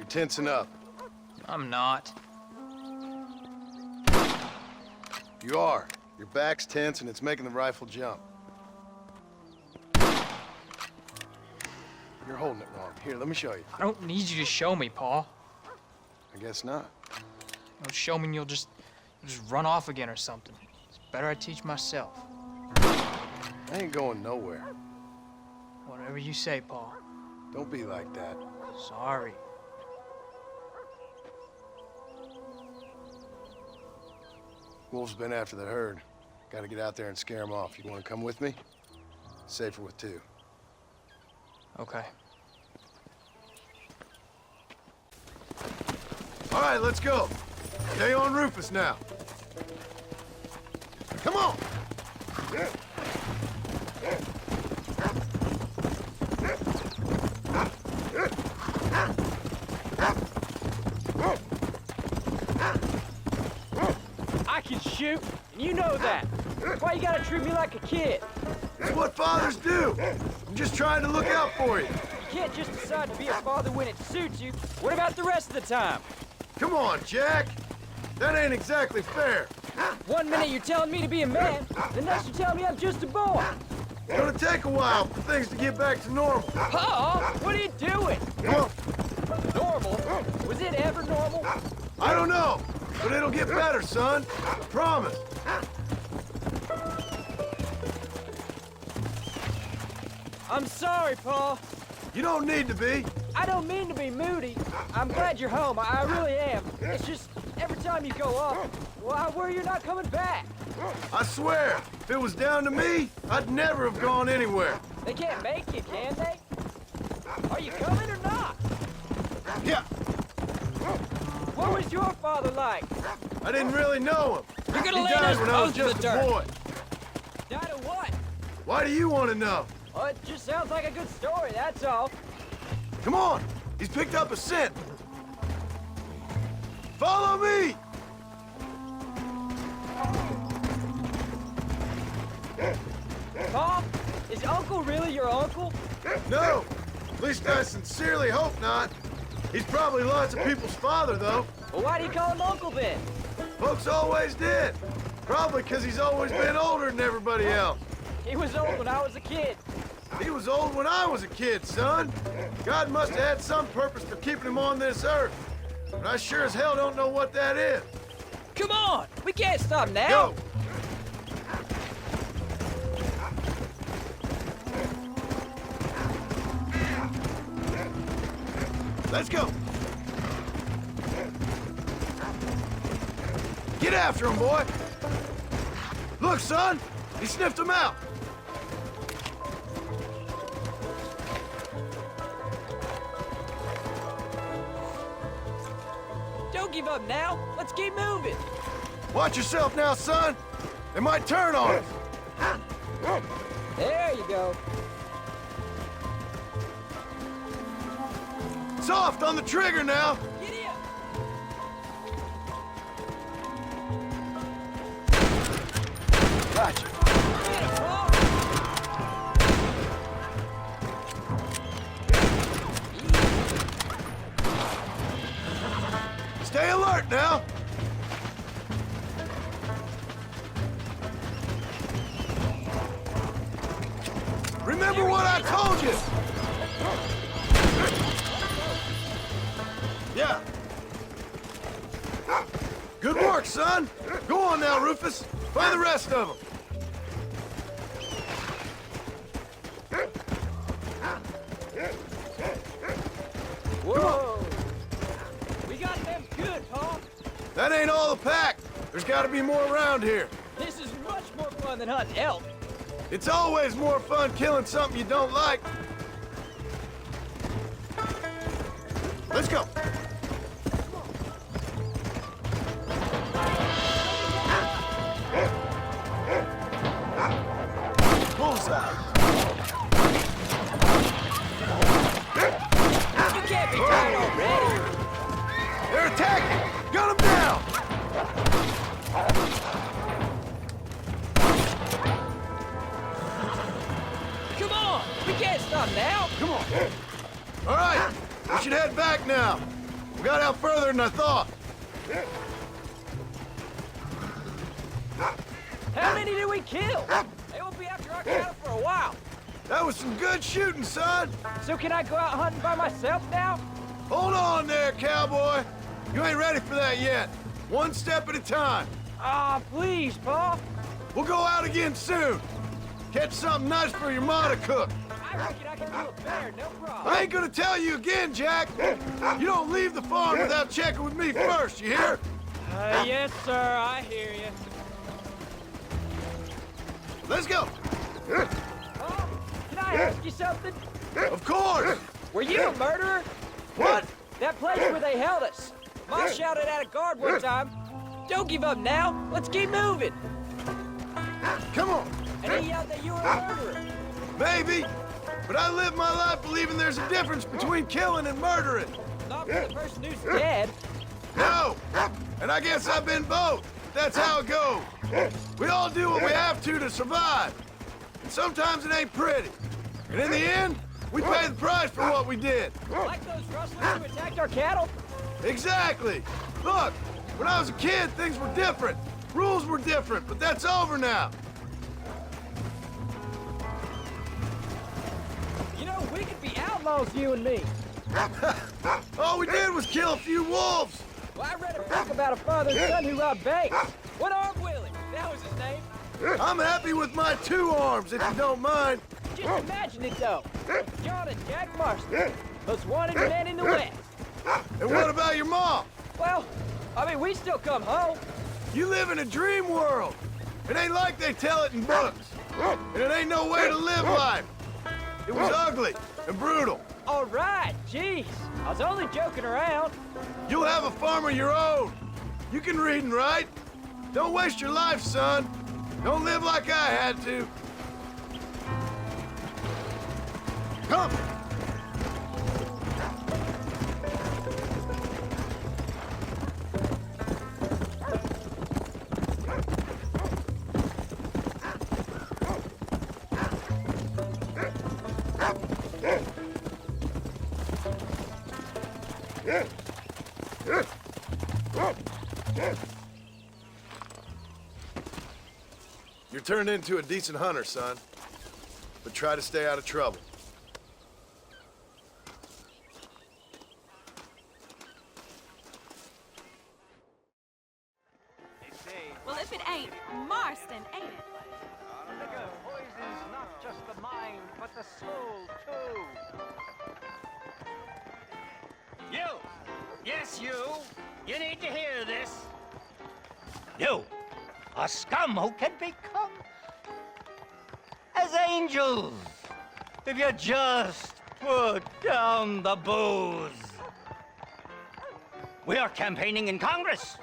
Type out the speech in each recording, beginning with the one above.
You're tensing up. I'm not. You are. Your back's tense and it's making the rifle jump. You're holding it wrong. Here, let me show you. I don't need you to show me, Paul. I guess not. You'll show me and you'll just run off again or something. It's better I teach myself. I ain't going nowhere. Whatever you say, Paul. Don't be like that. Sorry. Wolf's been after the herd. Gotta get out there and scare him off. You wanna come with me? Safer with two. Okay. All right, let's go. Stay on Rufus now. Come on! I can shoot, and you know that. Why you gotta treat me like a kid? It's what fathers do. I'm just trying to look out for you. You can't just decide to be a father when it suits you. What about the rest of the time? Come on, Jack. That ain't exactly fair. 1 minute you're telling me to be a man, the next you're telling me I'm just a boy. It's gonna take a while for things to get back to normal. Paul, what are you doing? Well, Normal? Was it ever normal? I don't know, but it'll get better, son. I promise. I'm sorry, Paul. You don't need to be. I don't mean to be moody. I'm glad you're home. I really am. It's just, every time you go off, well, I worry you're not coming back. I swear, if it was down to me, I'd never have gone anywhere. They can't make you, can they? Are you coming or not? Yeah, What was your father like? I didn't really know him. You're gonna He lay died those when I was bones in the just a dirt. boy. Died of what? Why do you want to know? Well, it just sounds like a good story, that's all. Come on, he's picked up a scent. Follow me! Paul, is Uncle really your uncle? No, at least I sincerely hope not. He's probably lots of people's father, though. Well, why do you call him Uncle then? Folks always did. Probably because he's always been older than everybody else. He was old when I was a kid. He was old when I was a kid, son. God must have had some purpose for keeping him on this earth. But I sure as hell don't know what that is. Come on, we can't stop now. Go! Let's go! Get after him, boy! Look, son! He sniffed him out! Don't give up now. Let's keep moving. Watch yourself now, son! They might turn on us! There you go. Soft on the trigger now! Giddy up. Gotcha. Get it, Paul. Stay alert now! Remember what I told you! Yeah. Good work, son! Go on now, Rufus. Find the rest of them. Whoa. We got them good, Paul. That ain't all the pack. There's gotta be more around here. This is much more fun than hunting elk. It's always more fun killing something you don't like. Let's go. Bullseye. You can't be tired already. They're attacking. Gun them down. Come on, we can't stop now. Come on. All right. We should head back now. got out further than I thought. How many did we kill? They won't be after our cattle for a while. That was some good shooting, son. So can I go out hunting by myself now? Hold on there, cowboy. You ain't ready for that yet. One step at a time. Ah, please, Pa. We'll go out again soon. Catch something nice for your ma to cook. I reckon I can do it better, no problem. I ain't gonna tell you again, Jack. You don't leave the farm without checking with me first, you hear? Yes, sir, I hear you. Let's go. Pa, can I ask you something? Of course. Were you a murderer? What? That place where they held us. Ma shouted at a guard one time. Don't give up now. Let's keep moving. Come on. And he yelled that you were a murderer. Maybe. But I live my life believing there's a difference between killing and murdering. Not for the person who's dead. No. And I guess I've been both. That's how it goes. We all do what we have to survive. And sometimes it ain't pretty. And in the end, we pay the price for what we did. Like those rustlers who attacked our cattle? Exactly. Look, when I was a kid, things were different. Rules were different, but that's over now. You know, we could be outlaws, you and me. All we did was kill a few wolves. Well, I read a book about a father and son who robbed banks. One-Armed Willie, that was his name. I'm happy with my 2 arms, if you don't mind. Just imagine it, though. John and Jack Marston, most wanted men in the West. And what about your mom? Well, I mean, we still come home. You live in a dream world. It ain't like they tell it in books. And it ain't no way to live life. It was ugly and brutal. All right, jeez. I was only joking around. You'll have a farm of your own. You can read and write. Don't waste your life, son. Don't live like I had to. Come. You're turned into a decent hunter, son. But try to stay out of trouble. Well, if it ain't Marston, ain't it? Liquor poisons not just the mind, but the soul, too. You! Yes, you! You need to hear this. You! A scum who can become as angels if you just put down the booze. We are campaigning in Congress.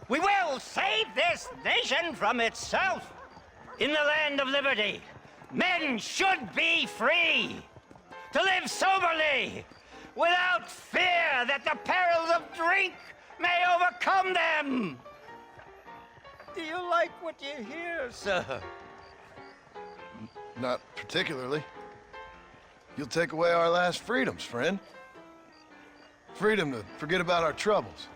We will save this nation from itself. In the land of liberty, men should be free to live soberly without fear that the perils of drink may overcome them. Do you like what you hear, sir? Not particularly. You'll take away our last freedoms, friend. Freedom to forget about our troubles.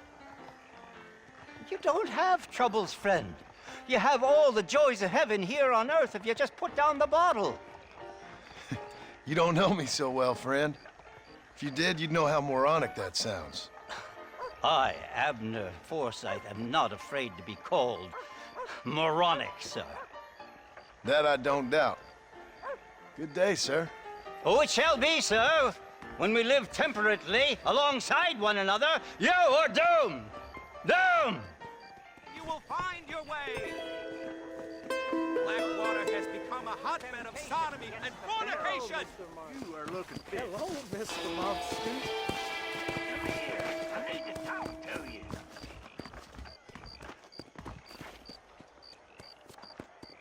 You don't have troubles, friend. You have all the joys of heaven here on earth if you just put down the bottle. You don't know me so well, friend. If you did, you'd know how moronic that sounds. I, Abner Forsyth, am not afraid to be called moronic, sir. That I don't doubt. Good day, sir. Oh, it shall be, sir. When we live temperately alongside one another, you are doomed. Doomed! You will find your way. Blackwater has become a hotbed of sodomy and fornication. You are looking fit. Hello, Mr. Marston. Come here. I need to talk to you.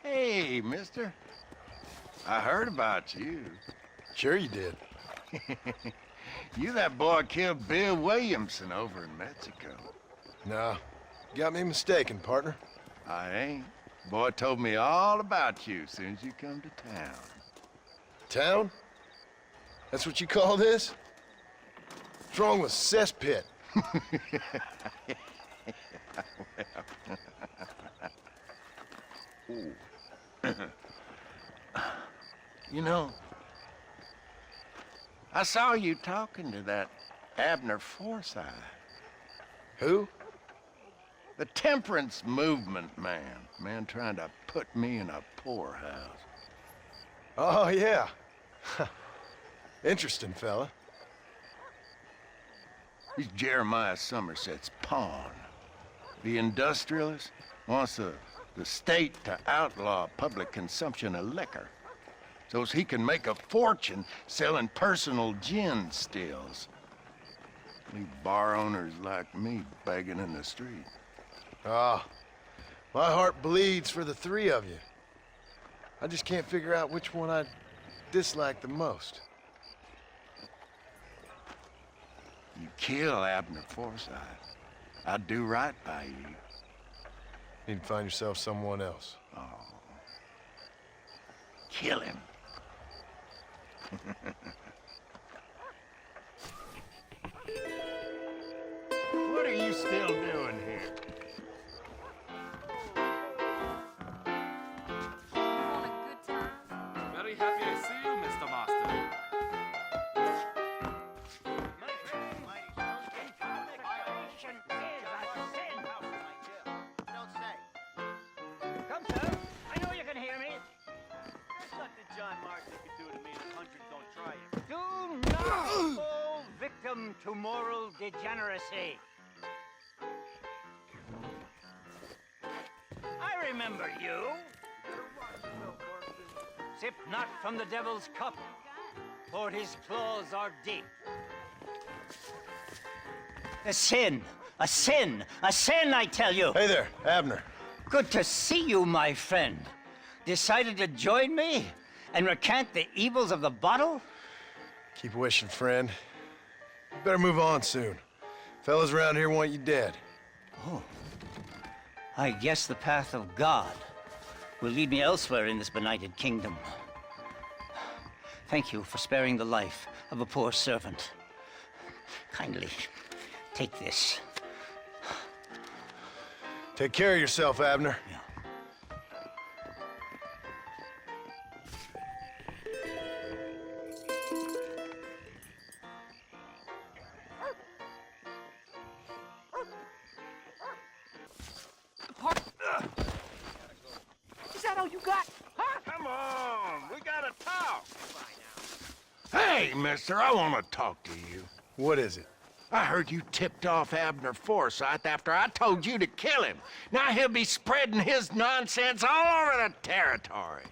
Hey, mister. I heard about you. Sure you did. You that boy killed Bill Williamson over in Mexico. No, got me mistaken, partner. I ain't. Boy told me all about you as soon as you come to town. Town? That's what you call this? What's wrong with cesspit? You know, I saw you talking to that Abner Forsyth. Who? The temperance movement man trying to put me in a poorhouse. Oh, yeah. Interesting fella. He's Jeremiah Somerset's pawn. The industrialist wants the state to outlaw public consumption of liquor, so he can make a fortune selling personal gin stills. Leave bar owners like me begging in the street. Ah, my heart bleeds for the three of you. I just can't figure out which one I dislike the most. You kill Abner Forsyth, I'd do right by you. Need to find yourself someone else. Oh. Kill him. What are you still doing here? Want a good time? Very happy I see you, Mr. Master. My friend, incarceration is a sin. Come, sir. I know you can hear me. There's nothing John Marston can do to me the hundreds don't try it. Do not fall victim to moral degeneracy. I remember you. Sip not from the devil's cup, for his claws are deep. A sin, a sin, a sin, I tell you. Hey there, Abner. Good to see you, my friend. Decided to join me and recant the evils of the bottle? Keep wishing, friend. You better move on soon. Fellas around here want you dead. Oh. I guess the path of God will lead me elsewhere in this benighted kingdom. Thank you for sparing the life of a poor servant. Kindly take this. Take care of yourself, Abner. Yeah. Is that all you got? Huh? Come on, we gotta talk. Hey, mister, I want to talk to you. What is it? I heard you tipped off Abner Forsyth after I told you to kill him. Now he'll be spreading his nonsense all over the territory.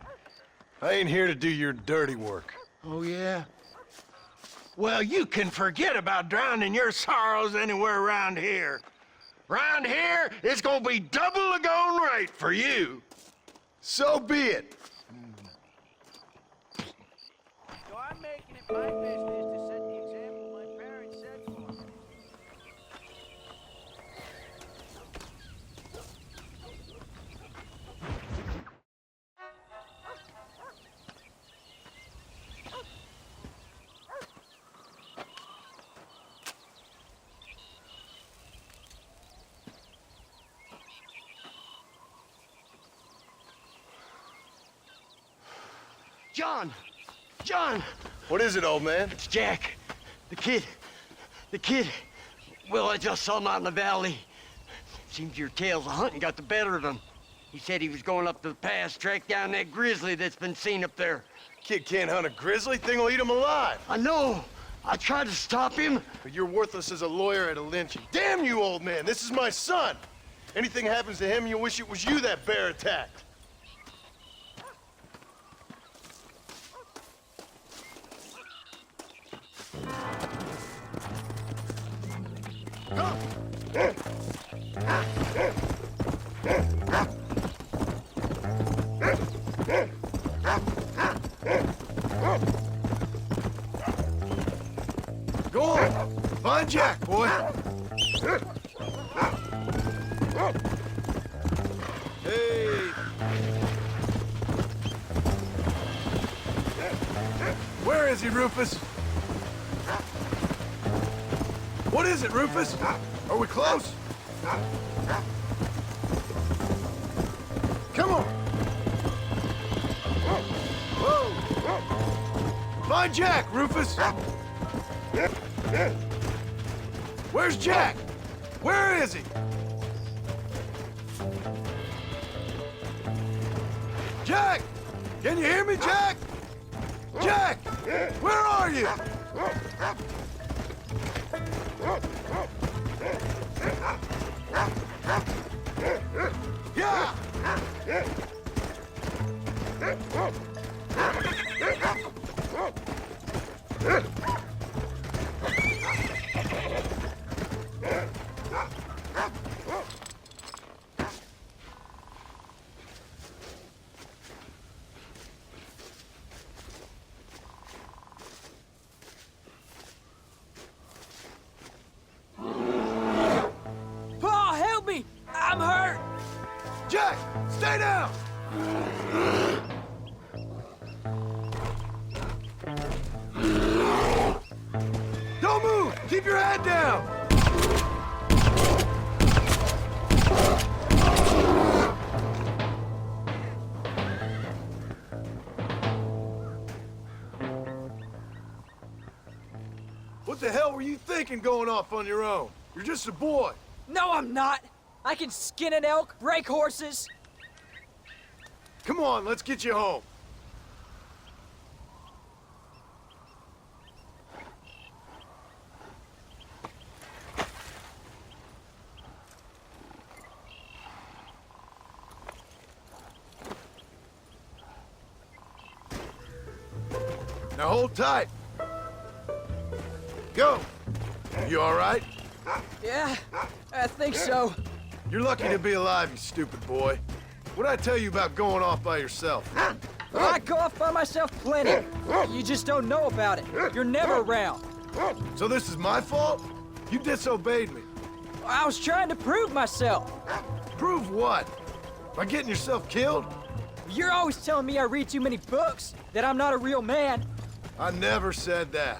I ain't here to do your dirty work. Oh, yeah? Well, you can forget about drowning your sorrows anywhere around here. Round here, it's gonna be double the going rate for you. So be it. So I'm making it my business to set the example my parents set for me. John! John! What is it, old man? It's Jack. The kid. Well, I just saw him out in the valley. Seems your tales of hunting got the better of him. He said he was going up to the pass, track down that grizzly that's been seen up there. Kid can't hunt a grizzly. Thing will eat him alive. I know. I tried to stop him. But you're worthless as a lawyer at a lynching. Damn you, old man. This is my son. Anything happens to him, you'll wish it was you that bear attacked. Go on. Find Jack, boy. Hey. Where is he, Rufus? What is it, Rufus? Are we close? Come on! Whoa! Find Jack, Rufus! Where's Jack? Where is he? Jack! Can you hear me, Jack? Jack! Where are you? Yeah! Paul, help me! I'm hurt! Jack, stay down! Don't move! Keep your head down! What the hell were you thinking going off on your own? You're just a boy. No, I'm not! I can skin an elk, break horses. Come on, let's get you home. Now hold tight. Go. You all right? Yeah, I think so. You're lucky to be alive, you stupid boy. What'd I tell you about going off by yourself? Well, I go off by myself plenty. You just don't know about it. You're never around. So this is my fault? You disobeyed me. I was trying to prove myself. Prove what? By getting yourself killed? You're always telling me I read too many books, that I'm not a real man. I never said that.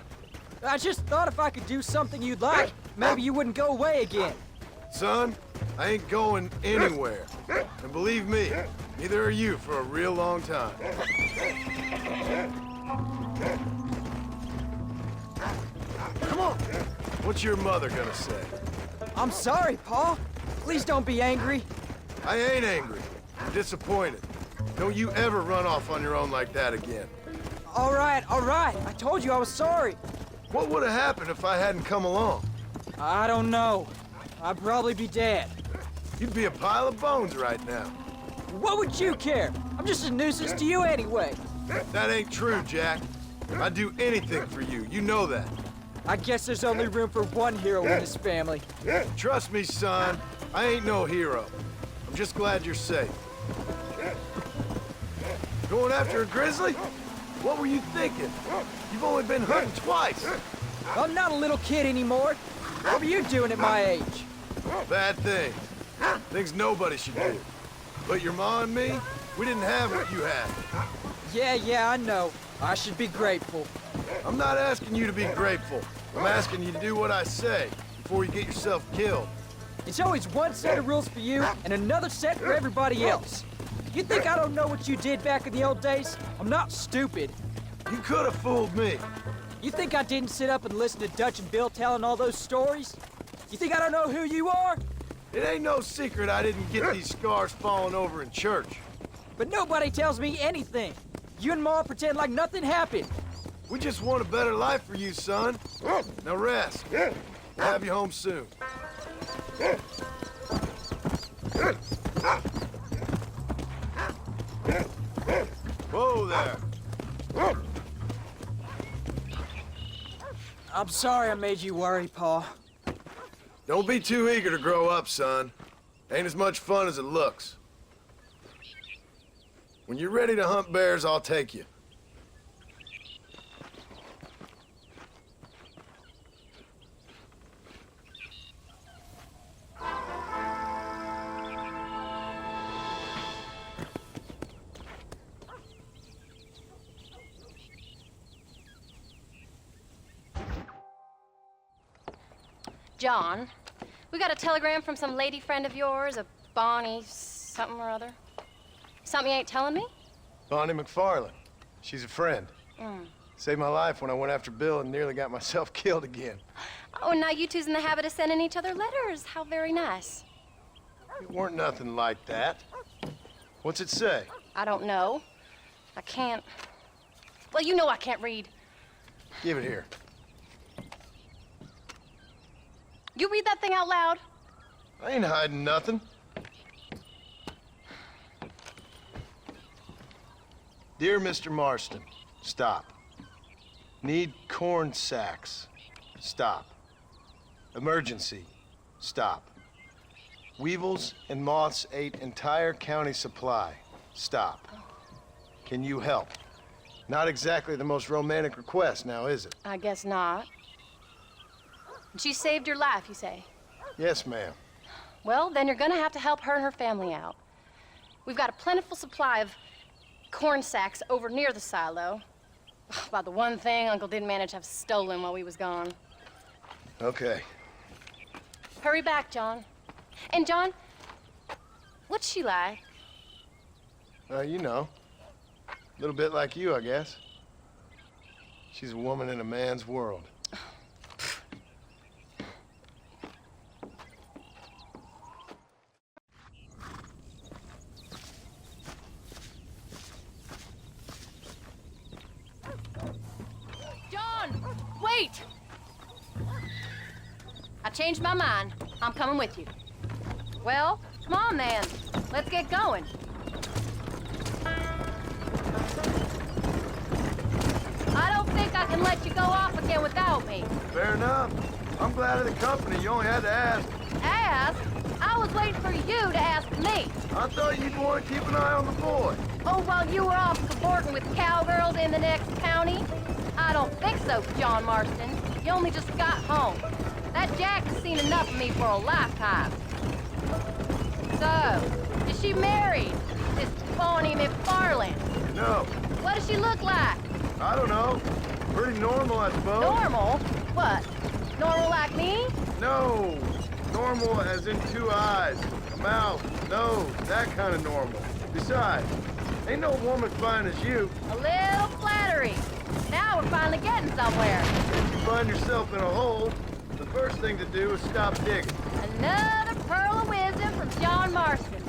I just thought if I could do something you'd like, maybe you wouldn't go away again. Son, I ain't going anywhere. And believe me, neither are you for a real long time. Come on. What's your mother gonna say? I'm sorry, Paul. Please don't be angry. I ain't angry. I'm disappointed. Don't you ever run off on your own like that again. All right. I told you I was sorry. What would have happened if I hadn't come along? I don't know. I'd probably be dead. You'd be a pile of bones right now. What would you care? I'm just a nuisance to you anyway. That ain't true, Jack. I'd do anything for you. You know that. I guess there's only room for one hero in this family. Trust me, son. I ain't no hero. I'm just glad you're safe. Going after a grizzly? What were you thinking? You've only been hunting twice. I'm not a little kid anymore. What were you doing at my age? Bad thing. Things nobody should do. But your ma and me, we didn't have what you had. Yeah, I know. I should be grateful. I'm not asking you to be grateful. I'm asking you to do what I say before you get yourself killed. It's always one set of rules for you and another set for everybody else. You think I don't know what you did back in the old days? I'm not stupid. You could have fooled me. You think I didn't sit up and listen to Dutch and Bill telling all those stories? You think I don't know who you are? It ain't no secret I didn't get these scars falling over in church. But nobody tells me anything. You and Ma pretend like nothing happened. We just want a better life for you, son. Now rest. We'll have you home soon. Whoa there. I'm sorry I made you worry, Pa. Don't be too eager to grow up, son. Ain't as much fun as it looks. When you're ready to hunt bears, I'll take you. John, we got a telegram from some lady friend of yours, a Bonnie something or other. Something you ain't telling me? Bonnie McFarland. She's a friend. Saved my life when I went after Bill and nearly got myself killed again. Oh, and now you two's in the habit of sending each other letters. How very nice. It weren't nothing like that. What's it say? I don't know. I can't... Well, you know I can't read. Give it here. You read that thing out loud? I ain't hiding nothing. Dear Mr. Marston, stop. Need corn sacks. Stop. Emergency. Stop. Weevils and moths ate entire county supply. Stop. Can you help? Not exactly the most romantic request, now is it? I guess not. She saved your life, you say? Yes, ma'am. Well, then you're gonna have to help her and her family out. We've got a plentiful supply of corn sacks over near the silo. About the one thing Uncle didn't manage to have stolen while we was gone. Okay. Hurry back, John. And John, what's she like? You know. A little bit like you, I guess. She's a woman in a man's world. John, wait! I changed my mind. I'm coming with you. Well, come on then. Let's get going. I don't think I can let you go off again without me. Fair enough. I'm glad of the company. You only had to ask. Ask? I was waiting for you to ask me. I thought you'd want to keep an eye on the boy. Oh, while you were off cavorting with cowgirls in the next county? I don't think so, John Marston. You only just got home. That Jack has seen enough of me for a lifetime. So, is she married? This Bonnie McFarland? No. What does she look like? I don't know. Pretty normal, I suppose. Normal? What? Normal like me? No. Normal as in 2 eyes, a mouth, nose, that kind of normal. Besides, ain't no woman fine as you. A little flattery. Now we're finally getting somewhere. If you find yourself in a hole, the first thing to do is stop digging. Another pearl of wisdom from John Marston.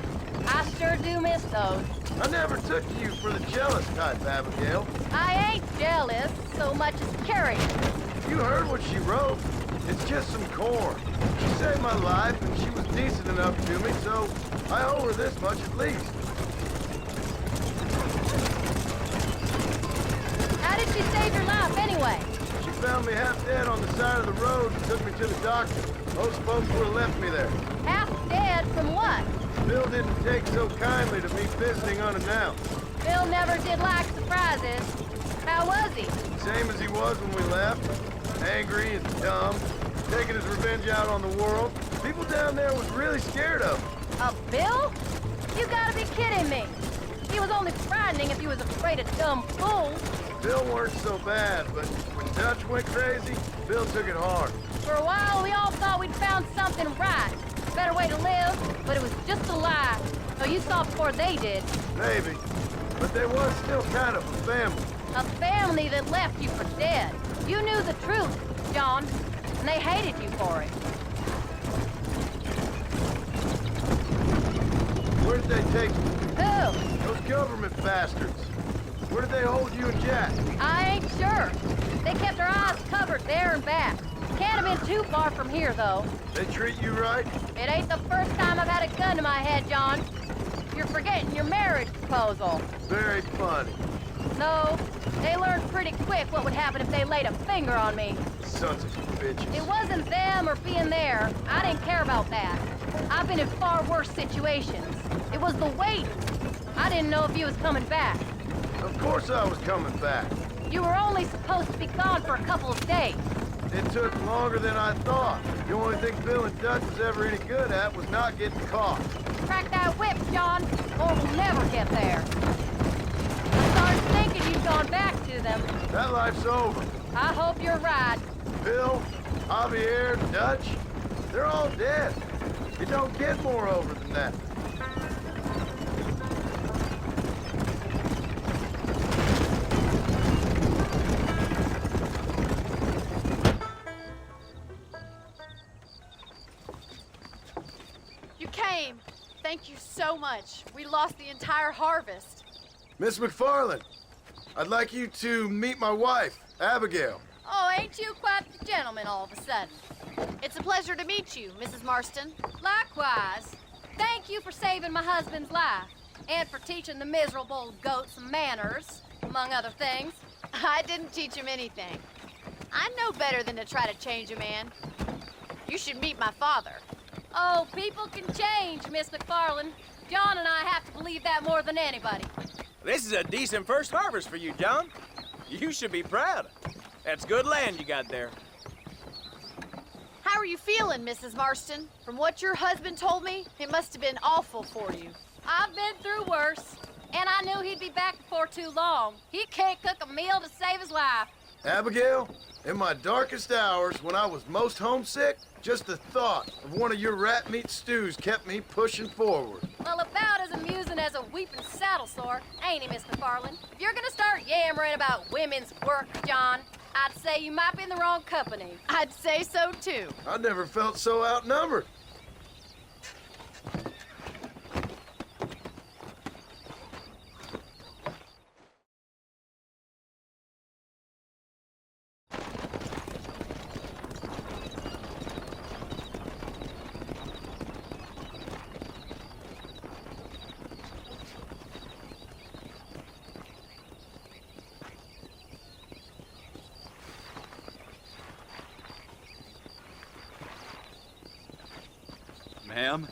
I sure do miss those. I never took you for the jealous type, Abigail. I ain't jealous so much as curious. You heard what she wrote. It's just some corn. She saved my life, and she was decent enough to me, so I owe her this much at least. How did she save your life anyway? She found me half dead on the side of the road and took me to the doctor. Most folks would have left me there. Half dead from what? Bill didn't take so kindly to me visiting unannounced. Bill never did like surprises. How was he? Same as he was when we left. Angry and dumb, taking his revenge out on the world. People down there was really scared of him. Bill? You gotta be kidding me. He was only frightening if he was afraid of dumb fools. Bill weren't so bad, but when Dutch went crazy, Bill took it hard. For a while, we all thought we'd found something right. Better way to live, but it was just a lie. So you saw before they did. Maybe. But there was still kind of a family. A family that left you for dead. You knew the truth, John, and they hated you for it. Where did they take you? Who? Those government bastards. Where did they hold you and Jack? I ain't sure. They kept their eyes covered there and back. Can't have been too far from here, though. They treat you right? It ain't the first time I've had a gun to my head, John. You're forgetting your marriage proposal. Very funny. No, they learned pretty quick what would happen if they laid a finger on me. Sons of bitches. It wasn't them or being there. I didn't care about that. I've been in far worse situations. It was the wait. I didn't know if you was coming back. Of course I was coming back. You were only supposed to be gone for a couple of days. It took longer than I thought. The only thing Bill and Dutch was ever any good at was not getting caught. Crack that whip, John, or we'll never get there. I started thinking you'd gone back to them. That life's over. I hope you're right. Bill, Javier, Dutch, They're all dead. It don't get more over than that. You came. Thank you so much. We lost the entire harvest. Miss McFarland, I'd like you to meet my wife, Abigail. Oh, ain't you quite the gentleman all of a sudden? It's a pleasure to meet you, Mrs. Marston. Likewise. Thank you for saving my husband's life and for teaching the miserable goat some manners, among other things. I didn't teach him anything. I know better than to try to change a man. You should meet my father. Oh, people can change, Miss McFarland. John and I have to believe that more than anybody. This is a decent first harvest for you, John. You should be proud. That's good land you got there. How are you feeling, Mrs. Marston? From what your husband told me, it must have been awful for you. I've been through worse, and I knew he'd be back before too long. He can't cook a meal to save his life. Abigail, in my darkest hours, when I was most homesick, just the thought of one of your rat meat stews kept me pushing forward. Well, about as amusing as a weeping saddle sore, ain't he, Miss McFarland? If you're gonna start yammering about women's work, John, I'd say you might be in the wrong company. I'd say so, too. I never felt so outnumbered. Ma'am?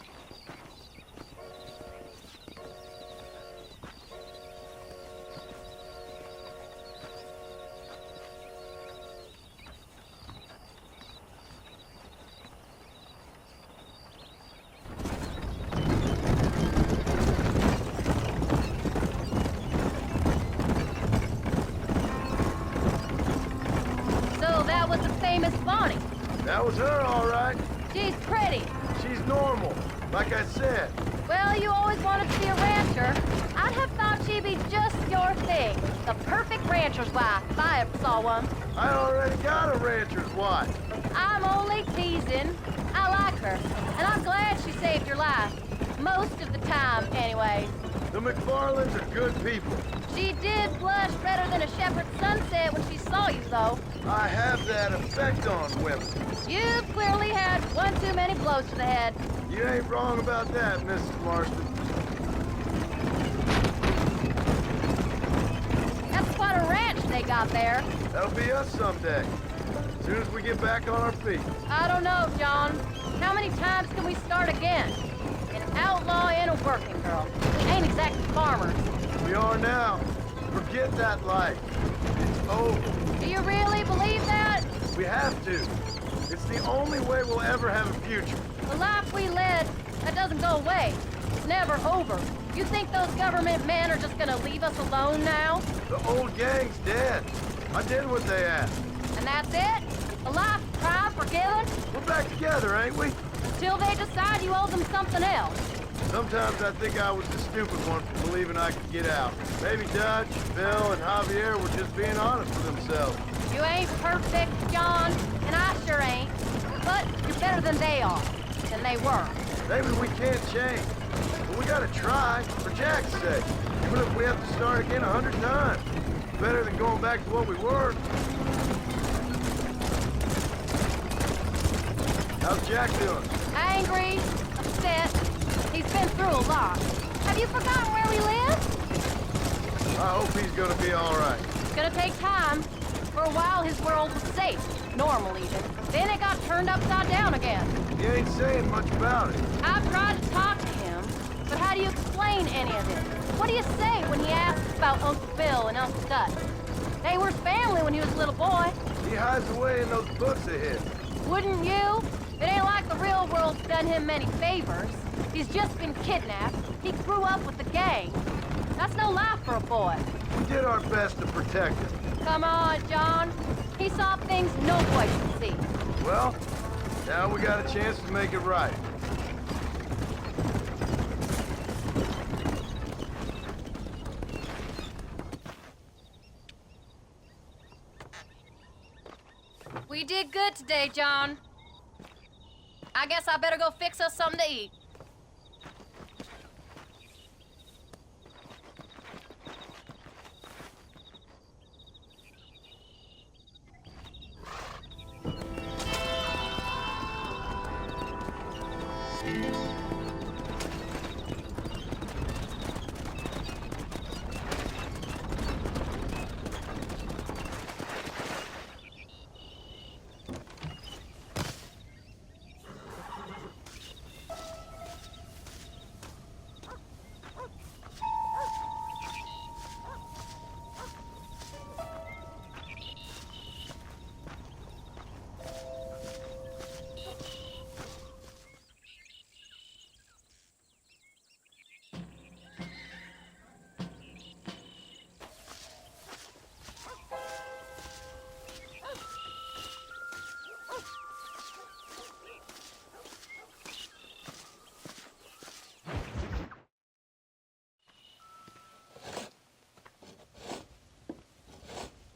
So that was the famous Bonnie. That was her, all right. She's pretty. She's normal, like I said. Well, you always wanted to be a rancher. I'd have thought she'd be just your thing. The perfect rancher's wife, if I ever saw one. I already got a rancher's wife. I'm only teasing. I like her, and I'm glad she saved your life. Most of the time, anyway. The McFarlands are good people. She did blush redder than a shepherd's sunset when she saw you, though. I have that effect on women. You've clearly had one too many blows to the head. You ain't wrong about that, Mrs. Marston. That's quite a ranch they got there. That'll be us someday. As soon as we get back on our feet. I don't know, John. How many times can we start again? An outlaw and a working girl. We ain't exactly farmers. We are now. Forget that life. It's over. Do you really believe that? We have to. It's the only way we'll ever have a future. The life we led, that doesn't go away. It's never over. You think those government men are just gonna leave us alone now? The old gang's dead. I did what they asked. And that's it? A life of crime forgiven? We're back together, ain't we? Till they decide you owe them something else. Sometimes I think I was the stupid one for believing I could get out. Maybe Dutch, Bill, and Javier were just being honest with themselves. You ain't perfect, John, and I sure ain't. But you're better than they are, than they were. Maybe we can't change, but we gotta try, for Jack's sake. Even if we have to start again 100 times. Better than going back to what we were. How's Jack doing? Angry, upset. He's been through a lot. Have you forgotten where we live? I hope he's gonna be all right. It's gonna take time. For a while, his world was safe. Normal, even. Then it got turned upside down again. He ain't saying much about it. I've tried to talk to him, but how do you explain any of it? What do you say when he asks about Uncle Bill and Uncle Dutch? They were his family when he was a little boy. He hides away in those books of his. Wouldn't you? It ain't like the real world's done him many favors. He's just been kidnapped. He grew up with the gang. That's no life for a boy. We did our best to protect him. Come on, John. He saw things no boy could see. Well, Now we got a chance to make it right. We did good today, John. I guess I better go fix us something to eat.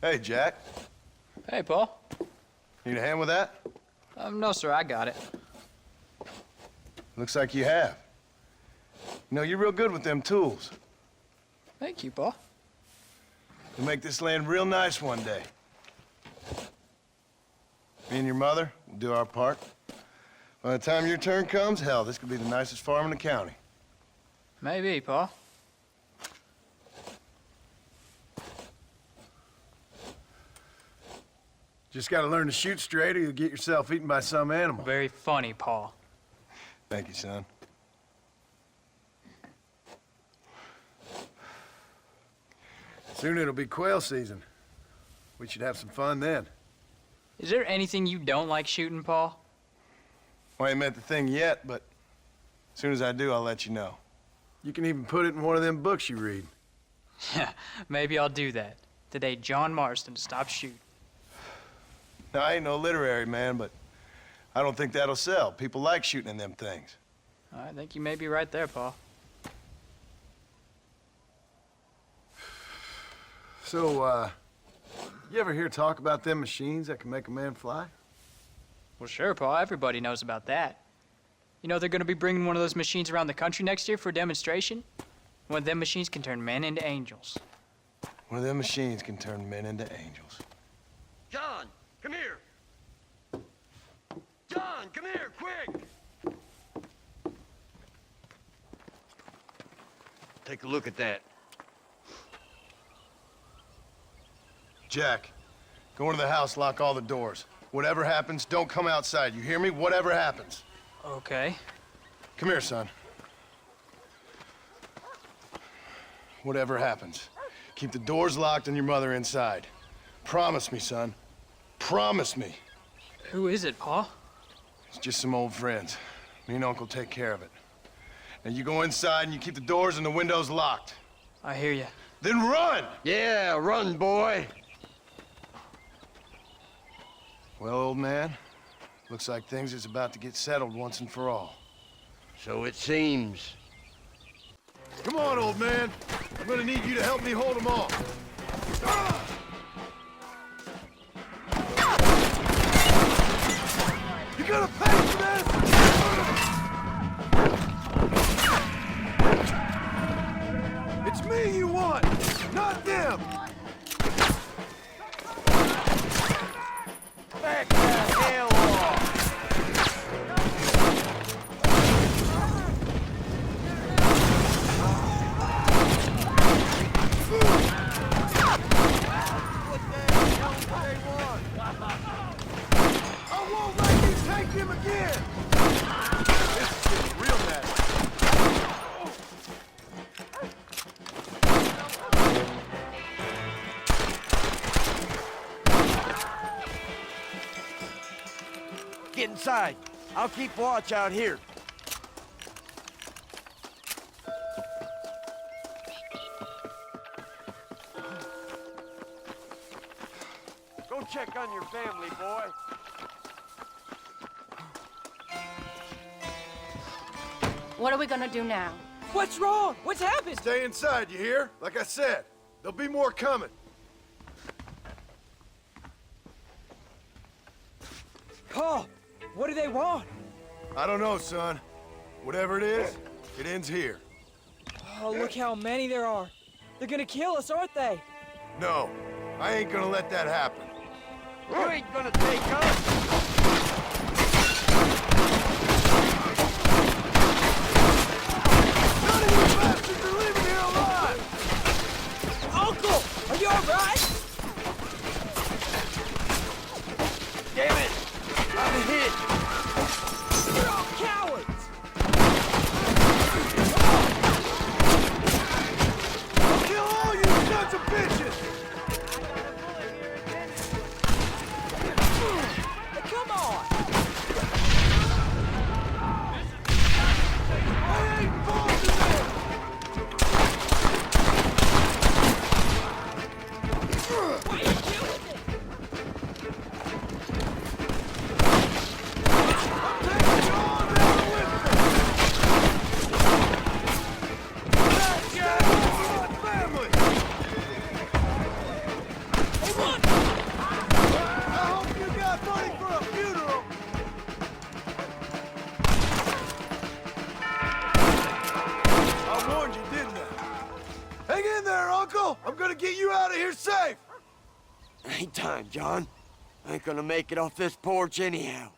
Hey, Jack. Hey, Paul. Need a hand with that? No, sir, I got it. Looks like you have. You know, you're real good with them tools. Thank you, Paul. You'll make this land real nice one day. Me and your mother will do our part. By the time your turn comes, hell, this could be the nicest farm in the county. Maybe, Paul. Just gotta learn to shoot straight or you'll get yourself eaten by some animal. Very funny, Paul. Thank you, son. Soon it'll be quail season. We should have some fun then. Is there anything you don't like shooting, Paul? Well, I ain't met the thing yet, but as soon as I do, I'll let you know. You can even put it in one of them books you read. Yeah, maybe I'll do that. Today, John Marston to stop shooting. Now, I ain't no literary man, but I don't think that'll sell. People like shooting in them things. I think you may be right there, Paul. So, you ever hear talk about them machines that can make a man fly? Well, sure, Paul. Everybody knows about that. You know they're going to be bringing one of those machines around the country next year for a demonstration? One of them machines can turn men into angels. One of them machines can turn men into angels. John, come here. John, come here, quick. Take a look at that. Jack, go into the house, lock all the doors. Whatever happens, don't come outside. You hear me? Whatever happens. Okay. Come here, son. Whatever happens, keep the doors locked and your mother inside. Promise me, son. Promise me. Who is it, Paul? It's just some old friends. Me and Uncle take care of it. Now you go inside and you keep the doors and the windows locked. I hear you. Then run! Yeah, run, boy. Well, old man, looks like things is about to get settled once and for all. So it seems. Come on, old man. I'm gonna need you to help me hold them off. You gonna pay for this? It's me you want, not them. Back the hell off. I won't let you take him again! This is getting real nasty. Get inside. I'll keep watch out here. Go check on your family, boy. What are we gonna do now? What's wrong? What's happened? Stay inside, you hear? Like I said, there'll be more coming. Paul, what do they want? I don't know, son. Whatever it is, it ends here. Oh, look how many there are. They're gonna kill us, aren't they? No, I ain't gonna let that happen. You ain't gonna take us. None of you bastards are leaving here alive! Uncle, are you all right? Damn it! I'm hit. You're all cowards! I'll kill all you sons of bitches! Hey, come on! I ain't involved in this! What are you doing? I'm taking you all down with me! That guy is my family! Hey, look! I hope you got money for a funeral! I warned you, didn't I? Hang in there, Uncle! I'm gonna get you out of here safe! Ain't time, John. I ain't gonna make it off this porch anyhow.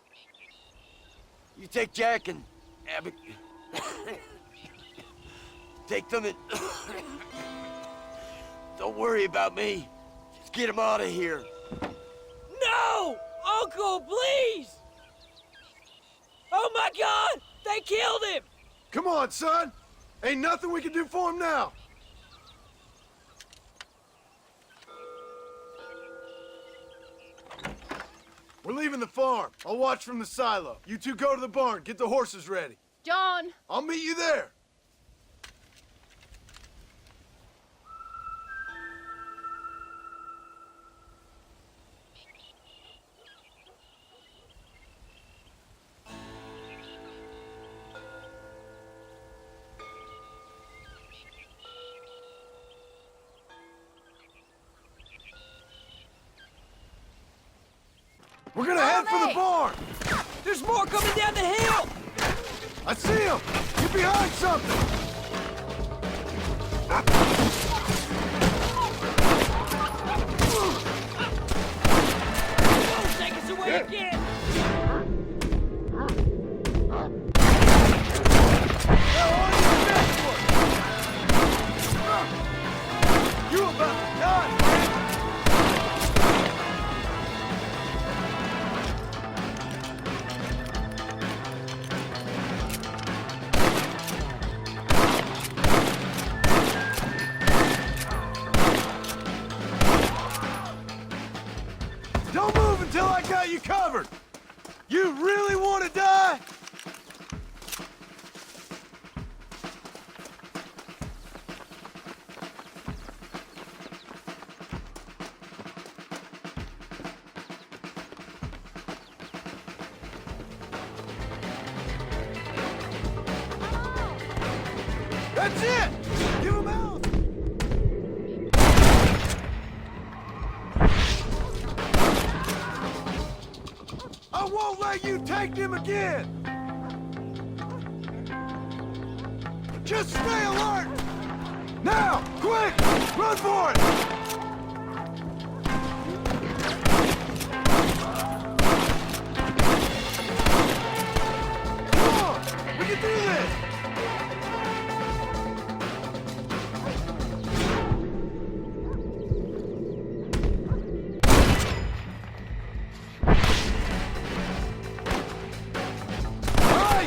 You take Jack and Abby. Take them and... Don't worry about me. Just get him out of here. No! Uncle, please! Oh my God! They killed him! Come on, son! Ain't nothing we can do for him now! We're leaving the farm. I'll watch from the silo. You two go to the barn, get the horses ready. John! I'll meet you there. We're gonna head for the barn! There's more coming down the hill! I see him! Get behind something! Don't take us away again! You about to die! Don't move until I got you covered! You really want to die? That's it! Give him out! I won't let you take him again! Just stay alert! Now! Quick! Run for it! Come on! We can do this!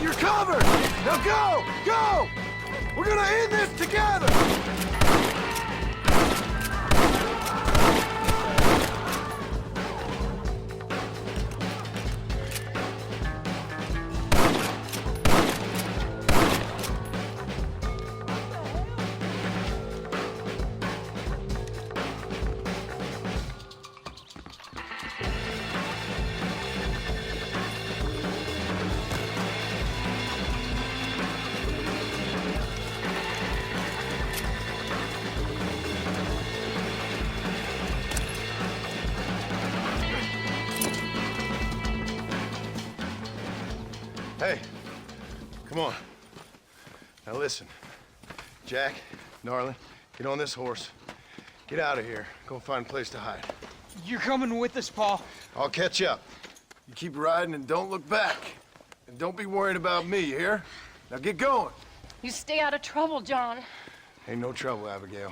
You're covered! Now go! Go! We're gonna end this together! Hey, come on. Now listen. Jack, darling, get on this horse. Get out of here. Go find a place to hide. You're coming with us, Paul. I'll catch up. You keep riding and don't look back. And don't be worried about me, you hear? Now get going. You stay out of trouble, John. Ain't no trouble, Abigail.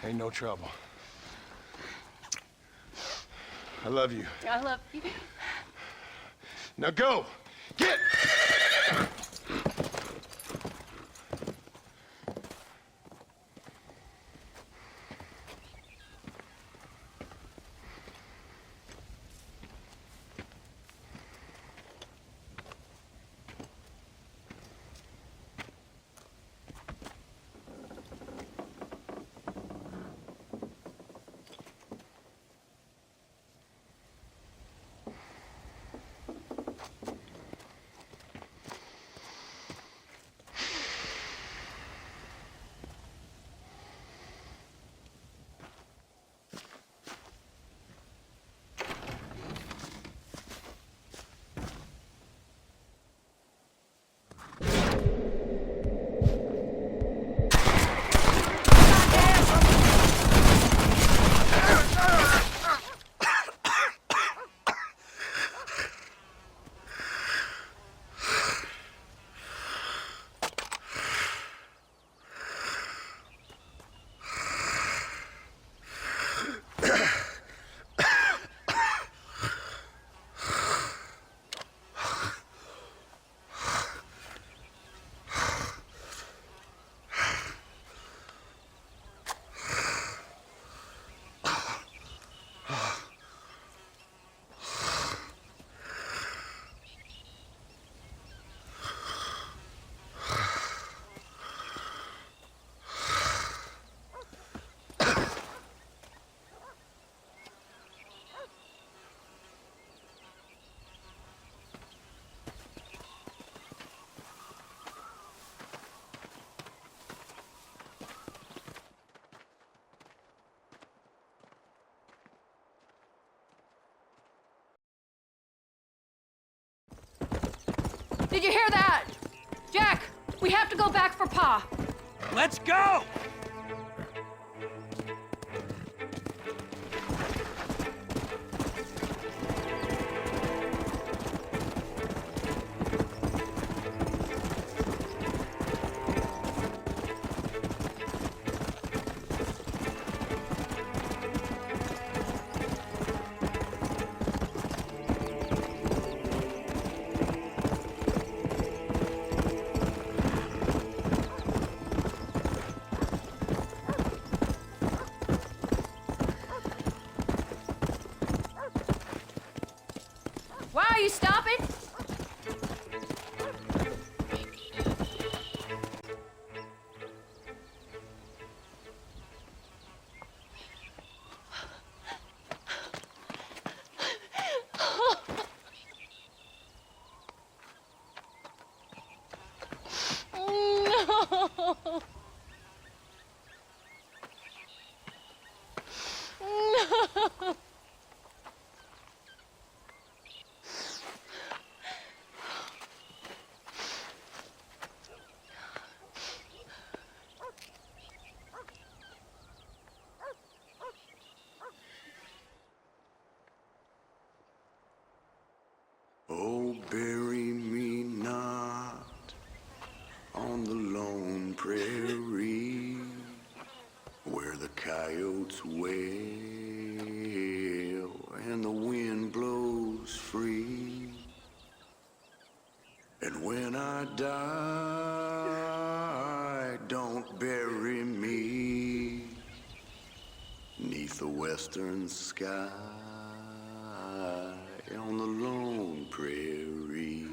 Ain't no trouble. I love you. I love you. Now go! Get! Did you hear that? Jack, we have to go back for Pa. Let's go! Why are you stopping? No. No. Oh, bury me not on the lone prairie where the coyotes wail and the wind blows free. And when I die, don't bury me 'neath the western sky on the lone prairie.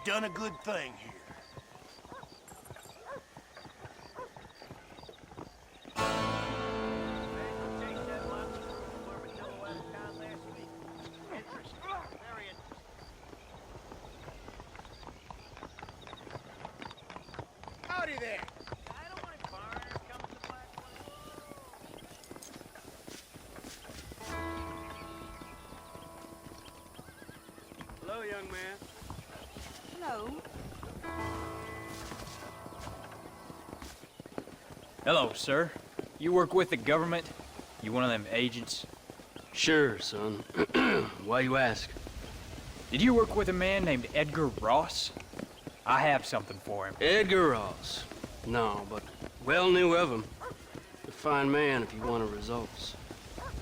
done a good thing here. Howdy there. Hello, young man. Hello. Hello, sir. You work with the government? You one of them agents? Sure, son. Why you ask? Did you work with a man named Edgar Ross? I have something for him. Edgar Ross. No, but well knew of him. A fine man if you wanted results.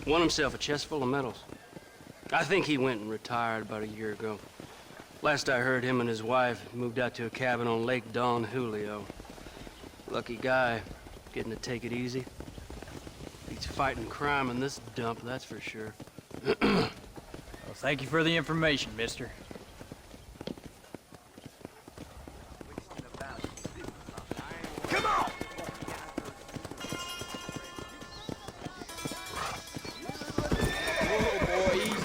Won himself a chest full of medals. I think he went and retired about a year ago. Last I heard, him and his wife moved out to a cabin on Lake Don Julio. Lucky guy, getting to take it easy. He's fighting crime in this dump, that's for sure. Well, thank you for the information, mister. Come on! Whoa, boy, easy.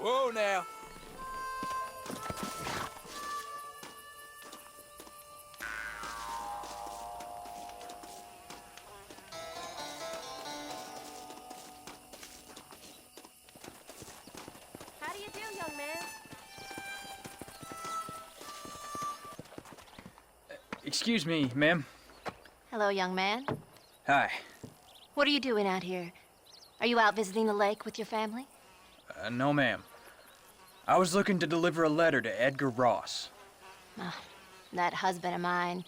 Whoa, now. How do you do, young man? Excuse me, ma'am. Hello, young man. Hi. What are you doing out here? Are you out visiting the lake with your family? No, ma'am. I was looking to deliver a letter to Edgar Ross. Oh, that husband of mine.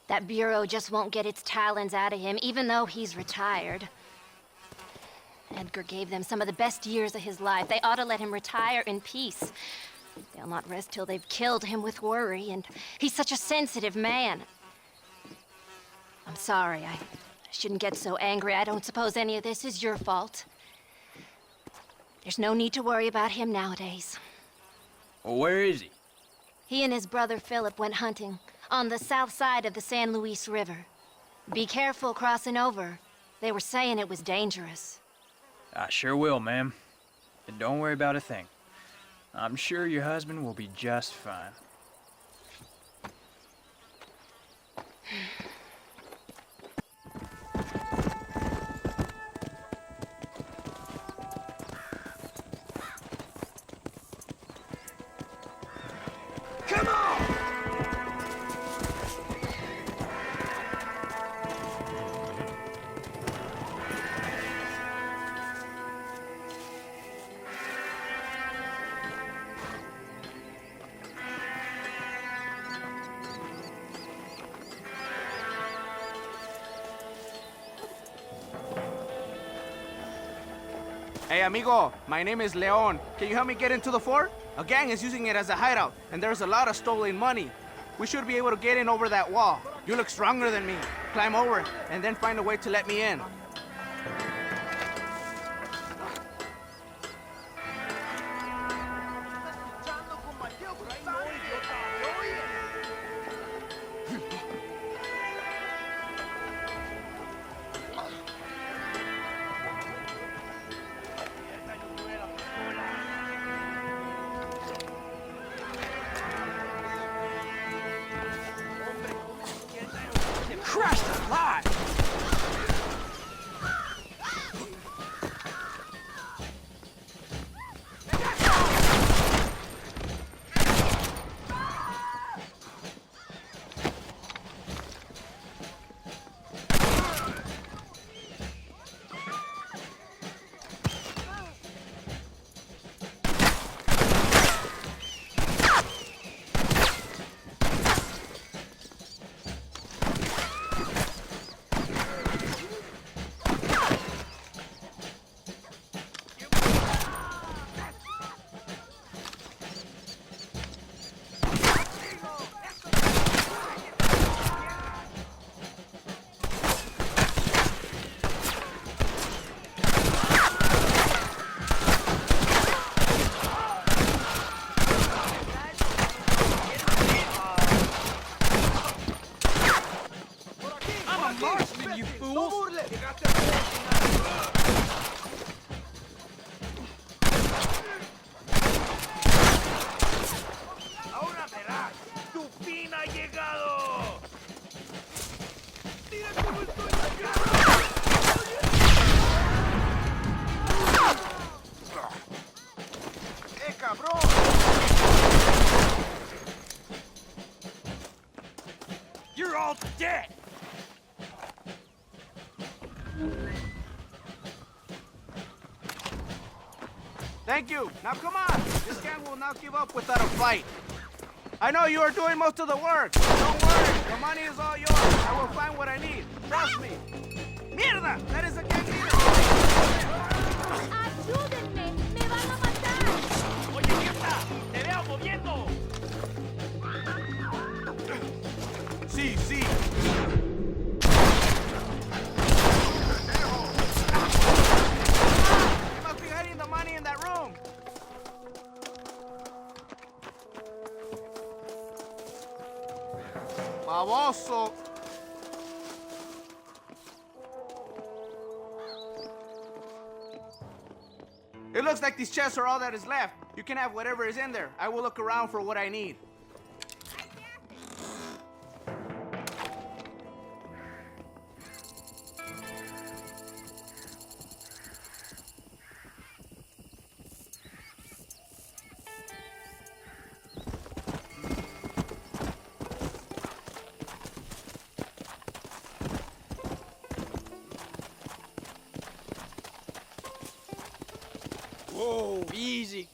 That bureau just won't get its talons out of him, even though he's retired. Edgar gave them some of the best years of his life. They ought to let him retire in peace. They'll not rest till they've killed him with worry, and he's such a sensitive man. I'm sorry, I shouldn't get so angry. I don't suppose any of this is your fault. There's no need to worry about him nowadays. Well, where is he? He and his brother Philip went hunting on the south side of the San Luis River. Be careful crossing over. They were saying it was dangerous. I sure will, ma'am. And don't worry about a thing. I'm sure your husband will be just fine. Come on! Hey, amigo, my name is Leon. Can you help me get into the fort? A gang is using it as a hideout, and there's a lot of stolen money. We should be able to get in over that wall. You look stronger than me. Climb over, and then find a way to let me in. Christ alive! you fools! Ahora verás, tu fin ha llegado. Cabrón! You're all dead. Thank you. Now come on. This gang will not give up without a fight. I know you are doing most of the work. Don't worry. The money is all yours. I will find what I need. Trust me. Mierda! That is a gang leader. ¡Ayúdenme! ¡Me van a matar! Oye, mierda, te veo moviendo. Sí, sí. You must be hiding the money in that room. Baboso. It looks like these chests are all that is left. You can have whatever is in there. I will look around for what I need. Whoa, easy.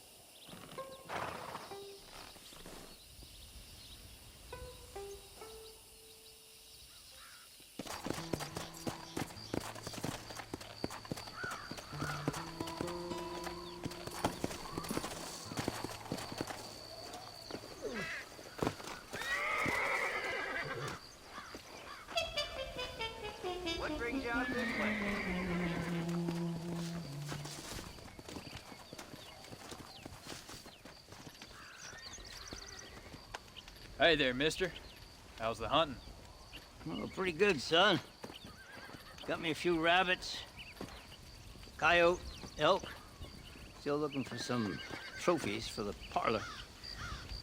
What brings you out this way? Hey there, mister. How's the hunting? Oh, pretty good, son. Got me a few rabbits, coyote, elk. Still looking for some trophies for the parlor.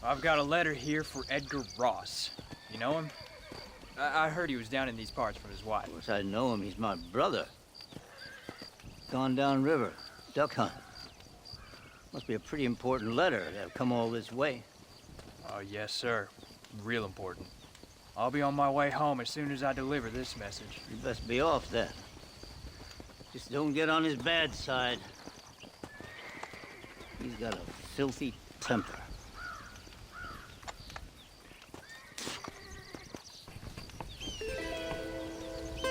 I've got a letter here for Edgar Ross. You know him? I heard he was down in these parts from his wife. Of course I know him. He's my brother. Gone down river, duck hunt. Must be a pretty important letter to have come all this way. Oh, yes, sir. Real important. I'll be on my way home as soon as I deliver this message. You best be off then. Just don't get on his bad side. He's got a filthy temper.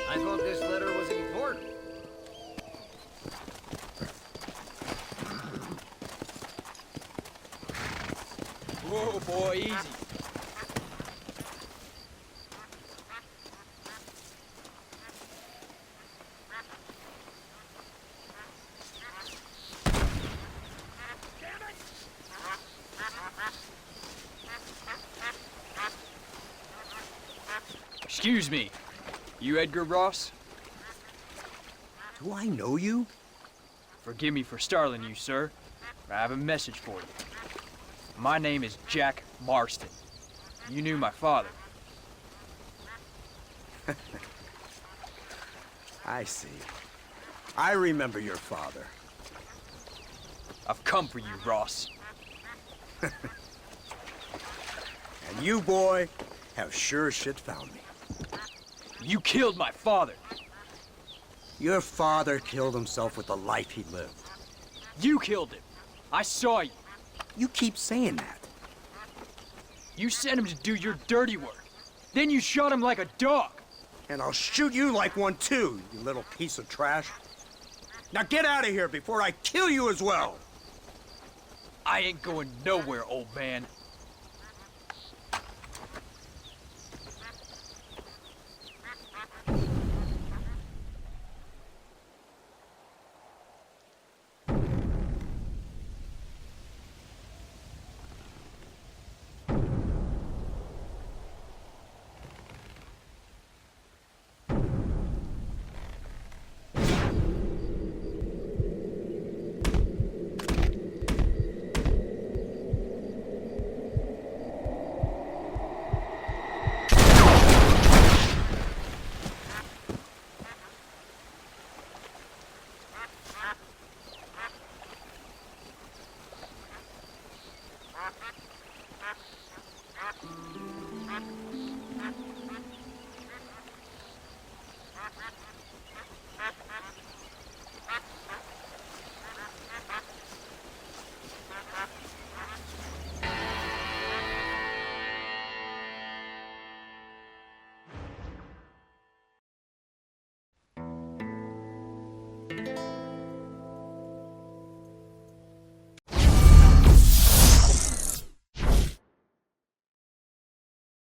I thought this letter was important. Whoa, boy, easy. Excuse me. You Edgar Ross? Do I know you? Forgive me for startling you, sir. I have a message for you. My name is Jack Marston. You knew my father. I see. I remember your father. I've come for you, Ross. And you, boy, have sure as shit found me. You killed my father. Your father killed himself with the life he lived. You killed him. I saw you. You keep saying that. You sent him to do your dirty work. Then you shot him like a dog. And I'll shoot you like one too, you little piece of trash. Now get out of here before I kill you as well. I ain't going nowhere, old man.